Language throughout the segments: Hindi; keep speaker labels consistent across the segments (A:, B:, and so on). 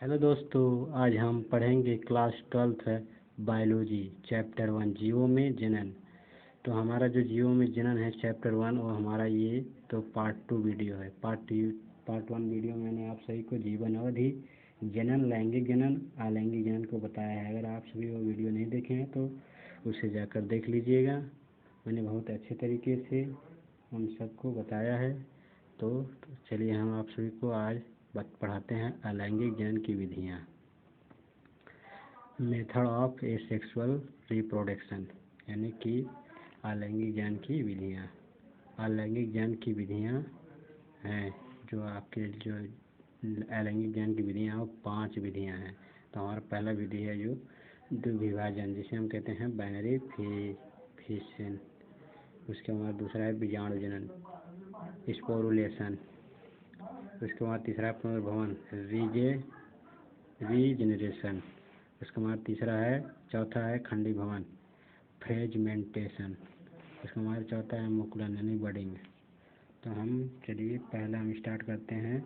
A: हेलो दोस्तों, आज हम पढ़ेंगे क्लास 12th है बायोलॉजी चैप्टर 1 जीवों में जनन। तो हमारा जो जीवों में जनन है चैप्टर 1 और हमारा ये तो पार्ट 2 वीडियो है। पार्ट 1 वीडियो मैंने आप सभी को जीवन अवधि, जनन, लैंगिक जनन, अलैंगिक जनन को बताया है। अगर आप सभी वो वीडियो नहीं देखे हैं तो उसे जाकर देख लीजिएगा। मैंने बहुत अच्छे तरीके से उन सबको बताया है। तो चलिए हम आप सभी को आज पढ़ाते हैं अलैंगिक जनन की विधियाँ। मेथड ऑफ एसेक्सुअल रिप्रोडक्शन, यानी कि अलैंगिक जनन की विधियाँ। अलैंगिक जनन की विधियाँ हैं जो आपके जो अलैंगिक जनन की विधियाँ, वो 5 विधियाँ हैं। तो हमारा पहला विधि है जो द्विविभाजन, जिसे हम कहते हैं बाइनरी फिशन। उसके बाद दूसरा है बीजाणु जनन, स्पोरुलेशन। उसके बाद तीसरा है पुनर्भवन, रीजेनरेशन। उसके बाद चौथा है खंडी भवन, फ्रेगमेंटेशन। उसके बाद चौथा है मुकुलन यानी बडिंग। तो चलिए पहला हम स्टार्ट करते हैं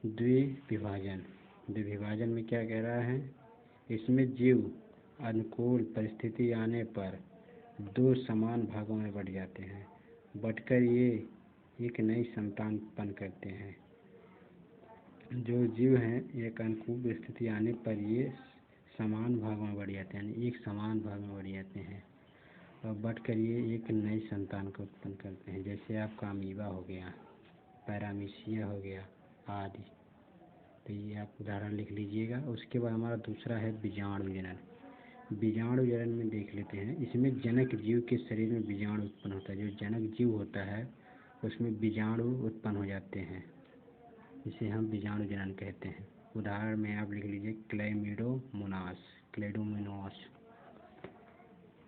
A: द्विविभाजन। द्विविभाजन में क्या कह रहा है, इसमें जीव अनुकूल परिस्थिति आने पर 2 समान भागों में बट जाते हैं। बटकर ये एक नई संतान उत्पन्न करते हैं। जो जीव हैं एक अनुकूल स्थिति आने पर ये समान भागों में बढ़ जाते हैं, यानी एक समान भाग में बढ़ जाते हैं और बढ़ कर ये एक नई संतान को उत्पन्न करते हैं। जैसे आपका अमीबा हो गया, पैरामीशिया हो गया आदि। तो ये आप उदाहरण लिख लीजिएगा। उसके बाद हमारा दूसरा है बीजाणु जनन। बीजाणु जनन में देख लेते हैं। इसमें जनक जीव के शरीर में बीजाणु उत्पन्न होता है। जो जनक जीव होता है उसमें बीजाणु उत्पन्न हो जाते हैं, जिसे हम बीजाणु जनन कहते हैं। उदाहरण में आप लिख लीजिए क्लैडोमोनास।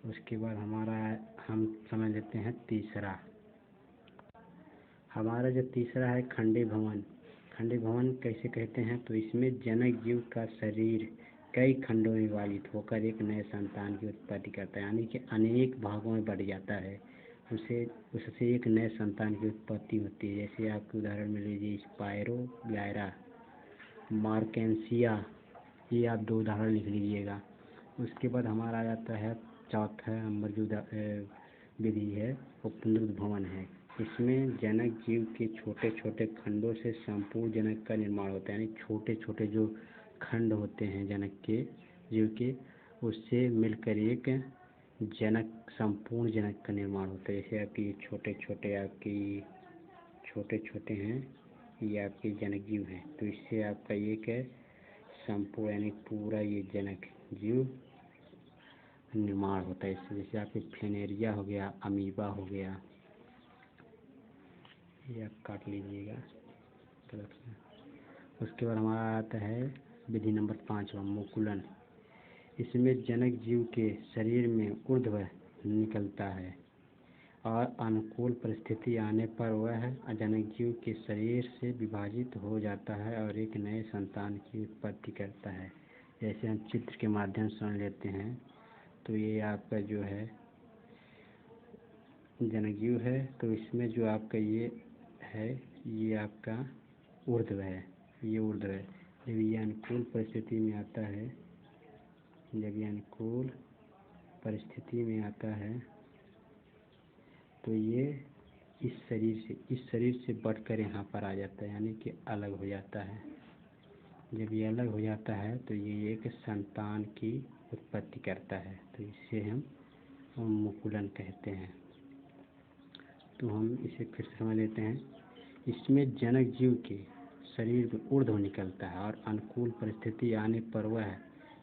A: उसके बाद हम समझ लेते हैं तीसरा। हमारा जो तीसरा है खंडी भवन। खंडी भवन कैसे कहते हैं, तो इसमें जनक जीव का शरीर कई खंडों में विभाजित होकर एक नए संतान की उत्पत्ति करता है, यानी कि अनेक भागों में बढ़ जाता है। उससे एक नए संतान की उत्पत्ति होती है। जैसे आपके उदाहरण में लीजिए स्पायरोगायरा, मार्केंसिया। ये आप 2 उदाहरण लिख लीजिएगा। उसके बाद हमारा आ जाता है चौथा नंबर जो विधि है वो पुनरुद्भवन है। इसमें जनक जीव के छोटे छोटे खंडों से संपूर्ण जनक का निर्माण होता है, यानी छोटे छोटे जो खंड होते हैं जनक के जीव के, उससे मिलकर एक संपूर्ण जनक का निर्माण होता है। जैसे आपकी छोटे छोटे हैं, ये आपके जनक जीव हैं। तो इससे आपका एक है संपूर्ण यानी पूरा ये जनक जीव निर्माण होता है इससे। जैसे आपके फ्लेनेरिया हो गया, अमीबा हो गया, ये आप काट लीजिएगा तरफ से। उसके बाद हमारा आता है विधि नंबर 5 मुकुलन। इसमें जनक जीव के शरीर में ऊर्ध्व निकलता है और अनुकूल परिस्थिति आने पर वह जनक जीव के शरीर से विभाजित हो जाता है और एक नए संतान की उत्पत्ति करता है। जैसे हम चित्र के माध्यम से समझ लेते हैं। तो ये आपका जो है जनक जीव है, तो इसमें जो आपका ये है, ये आपका ऊर्ध्व है, ये ऊर्ध्व है। जब ये अनुकूल परिस्थिति में आता है, तो ये इस शरीर से बढ़कर यहाँ पर आ जाता है, यानी कि अलग हो जाता है। जब ये अलग हो जाता है तो ये एक संतान की उत्पत्ति करता है। तो इसे हम मुकुलन कहते हैं। तो हम इसे फिर से समझ लेते हैं। इसमें जनक जीव के शरीर में ऊर्ध्व निकलता है और अनुकूल परिस्थिति आने पर वह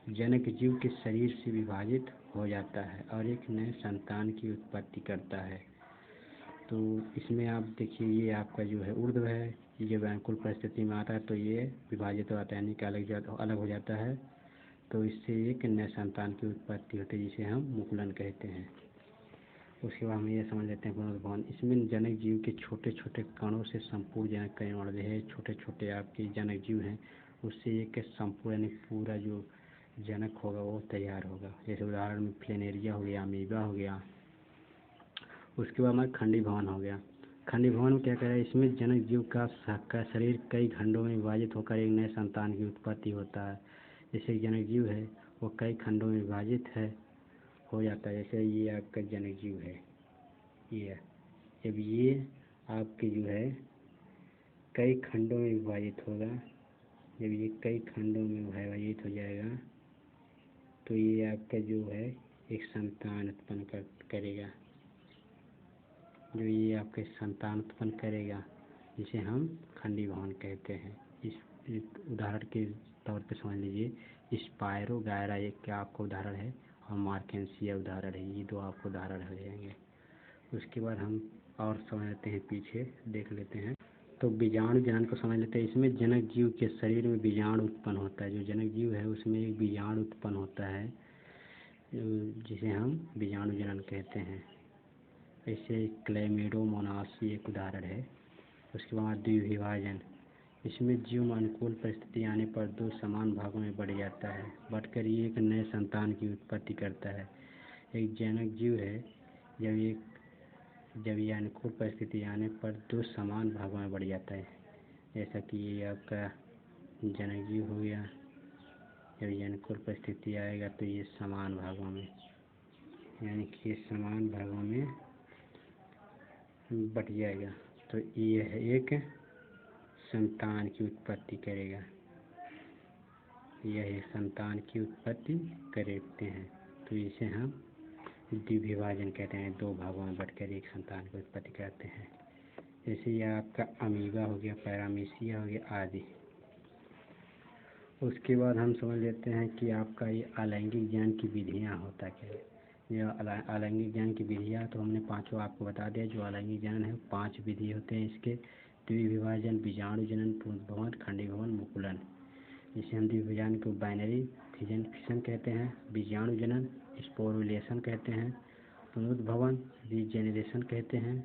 A: जनक जीव के शरीर से विभाजित हो जाता है और एक नए संतान की उत्पत्ति करता है। तो इसमें आप देखिए, ये आपका जो है ऊर्ध्व है, ये जब अनुकूल परिस्थिति में आता है तो ये विभाजित हो जाता है, यानी कि अलग हो जाता है। तो इससे एक नए संतान की उत्पत्ति होती है, जिसे हम मुकुलन कहते हैं। उसके बाद हम ये समझ लेते हैं पुनर्भवन। इसमें जनक जीव के छोटे छोटे कणों से संपूर्ण जनक का निर्माण है। छोटे छोटे आपके जनक जीव हैं, उससे एक संपूर्ण यानी पूरा जो जनक होगा वो तैयार होगा। जैसे उदाहरण में फ्लेनेरिया हो गया, अमीबा हो गया। उसके बाद हमारा खंडी भवन हो गया। खंडीय भवन में क्या करें, इसमें जनक जीव का शरीर कई खंडों में विभाजित होकर एक नए संतान की उत्पत्ति होता है। जैसे जनक जीव है वो कई खंडों में विभाजित हो जाता है। जैसे ये आपका जनक जीव है, ये जब ये आपके जो है कई खंडों में विभाजित होगा, जब ये कई खंडों में विभाजित हो जाएगा तो ये आपका जो है एक संतान उत्पन्न करेगा। जो ये आपके संतान उत्पन्न करेगा जिसे हम खंडीय भवन कहते हैं। इस उदाहरण के तौर पे समझ लीजिए, स्पायरोगायरा एक क्या आपका उदाहरण है और मार्केंसिया उदाहरण है। ये दो आपको उदाहरण हो जाएंगे। उसके बाद हम और समझ लेते हैं, पीछे देख लेते हैं। तो बीजाणु जनन को समझ लेते हैं। इसमें जनक जीव के शरीर में बीजाणु उत्पन्न होता है। जो जनक जीव है उसमें एक बीजाणु उत्पन्न होता है जिसे हम बीजाणु जनन कहते हैं। ऐसे क्लैमिडोमोनास एक उदाहरण है। उसके बाद द्विविभाजन, इसमें जीव में अनुकूल परिस्थिति आने पर दो समान भागों में बढ़ जाता है, बढ़कर ये एक नए संतान की उत्पत्ति करता है। एक जनक जीव है, जब ये अनुकूल परिस्थिति आने पर दो समान भागों में बढ़ जाता है। जैसा कि ये आपका जनक जीव हो गया, जब ये अनुकूल परिस्थिति आएगा तो ये समान भागों में, यानी कि ये समान भागों में बढ़ जाएगा तो ये है एक संतान की उत्पत्ति करेगा। यह एक संतान की उत्पत्ति करते हैं तो इसे हम द्विविभाजन कहते हैं। दो भागों में बढ़कर एक संतान की उत्पत्ति करते हैं। जैसे यह आपका अमीबा हो गया, पैरामीशिया हो गया आदि। उसके बाद हम समझ लेते हैं कि आपका ये अलैंगिक जनन की विधियाँ होता क्या है। यह अलैंगिक जनन की विधियाँ तो हमने पांचों आपको बता दिया। जो अलैंगिक जनन है 5 विधि होते हैं इसके: द्विविभाजन, बीजाणु जनन, पुंजभवन, खंडीय भवन, मुकुलन। जिसे हम द्विविभाजन को बाइनरी फिशन कहते हैं, बीजाणु जनन स्पोरुलेशन कहते हैं, पुनरुद्भवन रीजेनरेशन कहते हैं,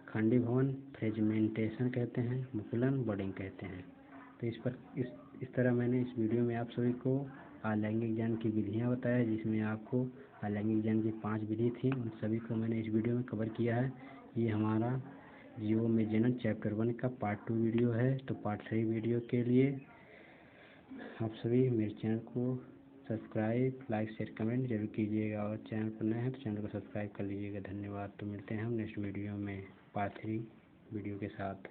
A: खंडीय भवन फ्रेगमेंटेशन कहते हैं, मुकुलन बडिंग कहते हैं। तो इस तरह मैंने इस वीडियो में आप सभी को अलैंगिक जनन की विधियाँ बताया, जिसमें आपको अलैंगिक जनन की 5 विधि थी, उन सभी को मैंने इस वीडियो में कवर किया है। ये हमारा जीवों में जनन चैप्टर 1 का पार्ट 2 वीडियो है। तो पार्ट 3 वीडियो के लिए आप सभी मेरे चैनल को सब्सक्राइब, लाइक, शेयर, कमेंट जरूर कीजिएगा और चैनल पर नए हैं तो चैनल को सब्सक्राइब कर लीजिएगा। धन्यवाद। तो मिलते हैं हम नेक्स्ट वीडियो में पार्ट 3 वीडियो के साथ।